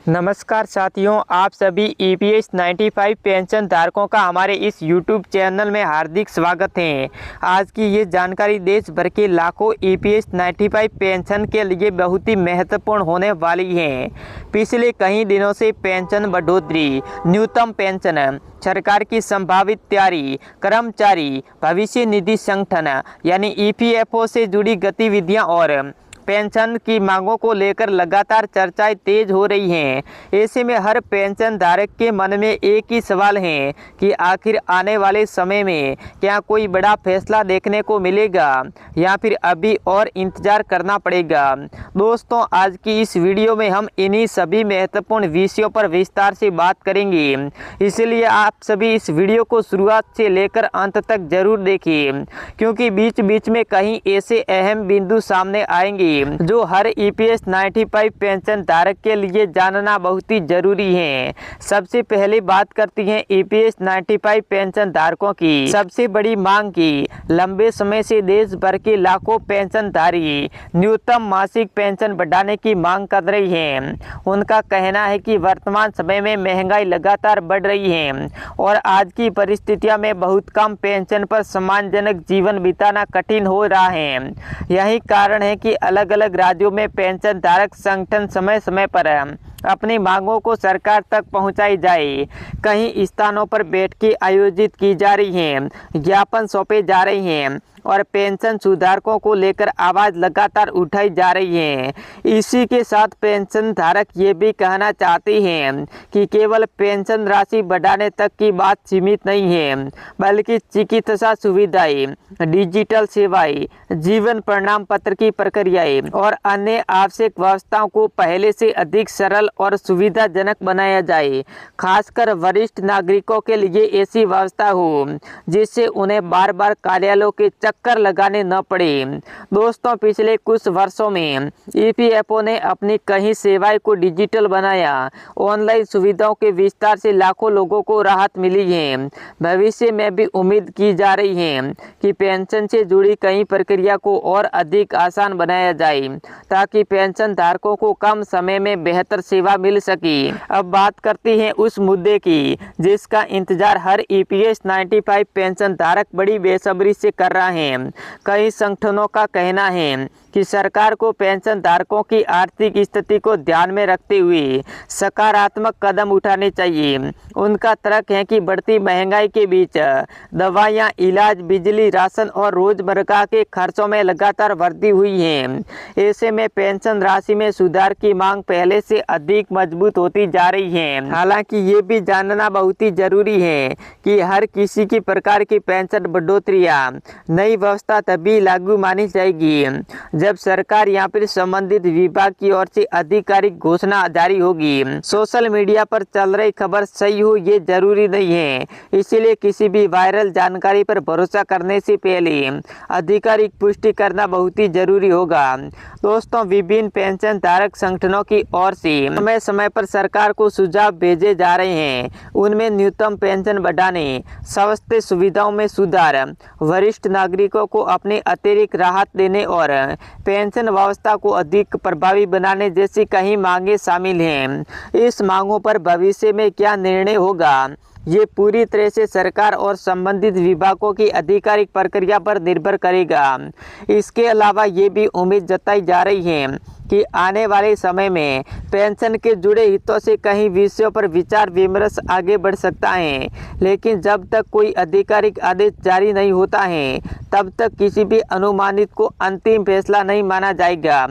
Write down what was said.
नमस्कार साथियों, आप सभी ईपीएस 95 पेंशन धारकों का हमारे इस यूट्यूब चैनल में हार्दिक स्वागत है। आज की ये जानकारी देश भर के लाखों ईपीएस 95 पेंशन के लिए बहुत ही महत्वपूर्ण होने वाली है। पिछले कई दिनों से पेंशन बढ़ोतरी, न्यूनतम पेंशन, सरकार की संभावित तैयारी, कर्मचारी भविष्य निधि संगठन यानी ईपीएफओ से जुड़ी गतिविधियां और पेंशन की मांगों को लेकर लगातार चर्चाएं तेज हो रही हैं। ऐसे में हर पेंशन धारक के मन में एक ही सवाल है कि आखिर आने वाले समय में क्या कोई बड़ा फैसला देखने को मिलेगा या फिर अभी और इंतजार करना पड़ेगा। दोस्तों, आज की इस वीडियो में हम इन्हीं सभी महत्वपूर्ण विषयों पर विस्तार से बात करेंगे, इसलिए आप सभी इस वीडियो को शुरुआत से लेकर अंत तक जरूर देखिए, क्योंकि बीच बीच में कहीं ऐसे अहम बिंदु सामने आएंगे जो हर ईपीएस 95 पेंशन धारक के लिए जानना बहुत ही जरूरी है। सबसे पहले बात करती हैं ईपीएस 95 पेंशन धारकों की सबसे बड़ी मांग की। लंबे समय से देश भर के लाखों पेंशनधारी न्यूनतम मासिक पेंशन बढ़ाने की मांग कर रही हैं। उनका कहना है कि वर्तमान समय में महंगाई लगातार बढ़ रही है और आज की परिस्थितियों में बहुत कम पेंशन पर सम्मानजनक जीवन बिताना कठिन हो रहा है। यही कारण है कि अलग अलग राज्यों में पेंशन धारक संगठन समय समय पर अपनी मांगों को सरकार तक पहुंचाई जाए। कई स्थानों पर बैठकें आयोजित की जा रही हैं, ज्ञापन सौंपे जा रहे हैं और पेंशन सुधारकों को लेकर आवाज़ लगातार उठाई जा रही है। इसी के साथ पेंशन धारक ये भी कहना चाहते हैं कि केवल पेंशन राशि बढ़ाने तक की बात सीमित नहीं है, बल्कि चिकित्सा सुविधाएं, डिजिटल सेवाएं, जीवन प्रमाण पत्र की प्रक्रियाएं और अन्य आवश्यक व्यवस्थाओं को पहले से अधिक सरल और सुविधाजनक बनाया जाए। खासकर वरिष्ठ नागरिकों के लिए ऐसी व्यवस्था हो जिससे उन्हें बार बार कार्यालयों के चक्कर लगाने न पड़े। दोस्तों, पिछले कुछ वर्षों में ईपीएफओ ने अपनी कई सेवाएं को डिजिटल बनाया। ऑनलाइन सुविधाओं के विस्तार से लाखों लोगों को राहत मिली है। भविष्य में भी उम्मीद की जा रही है कि पेंशन से जुड़ी कई प्रक्रिया को और अधिक आसान बनाया जाए, ताकि पेंशन धारकों को कम समय में बेहतर सेवा मिल सके। अब बात करते हैं उस मुद्दे की जिसका इंतजार हर ईपीएस 95 पेंशन धारक बड़ी बेसब्री से कर रहा है। कई संगठनों का कहना है कि सरकार को पेंशन धारकों की आर्थिक स्थिति को ध्यान में रखते हुए सकारात्मक कदम उठाने चाहिए। उनका तर्क है कि बढ़ती महंगाई के बीच दवाइयां, इलाज, बिजली, राशन और रोजमर्रा के खर्चों में लगातार वृद्धि हुई है। ऐसे में पेंशन राशि में सुधार की मांग पहले से अधिक मजबूत होती जा रही है। हालांकि ये भी जानना बहुत ही जरूरी है कि हर किसी की प्रकार की पेंशन बढ़ोतरियां नई व्यवस्था तभी लागू मानी जाएगी जब सरकार या फिर संबंधित विभाग की ओर से आधिकारिक घोषणा जारी होगी। सोशल मीडिया पर चल रही खबर सही हो ये जरूरी नहीं है, इसलिए किसी भी वायरल जानकारी पर भरोसा करने से पहले आधिकारिक पुष्टि करना बहुत ही जरूरी होगा। दोस्तों, विभिन्न पेंशन धारक संगठनों की ओर से समय समय पर सरकार को सुझाव भेजे जा रहे हैं। उनमें न्यूनतम पेंशन बढ़ाने, स्वास्थ्य सुविधाओं में सुधार, वरिष्ठ नागरिकों को अपने अतिरिक्त राहत देने और पेंशन व्यवस्था को अधिक प्रभावी बनाने जैसी कई मांगे शामिल हैं। इस मांगों पर भविष्य में क्या निर्णय होगा ये पूरी तरह से सरकार और संबंधित विभागों की आधिकारिक प्रक्रिया पर निर्भर करेगा। इसके अलावा ये भी उम्मीद जताई जा रही है कि आने वाले समय में पेंशन के जुड़े हितों से कई विषयों पर विचार विमर्श आगे बढ़ सकता है, लेकिन जब तक कोई आधिकारिक आदेश जारी नहीं होता है तब तक किसी भी अनुमानित को अंतिम फैसला नहीं माना जाएगा।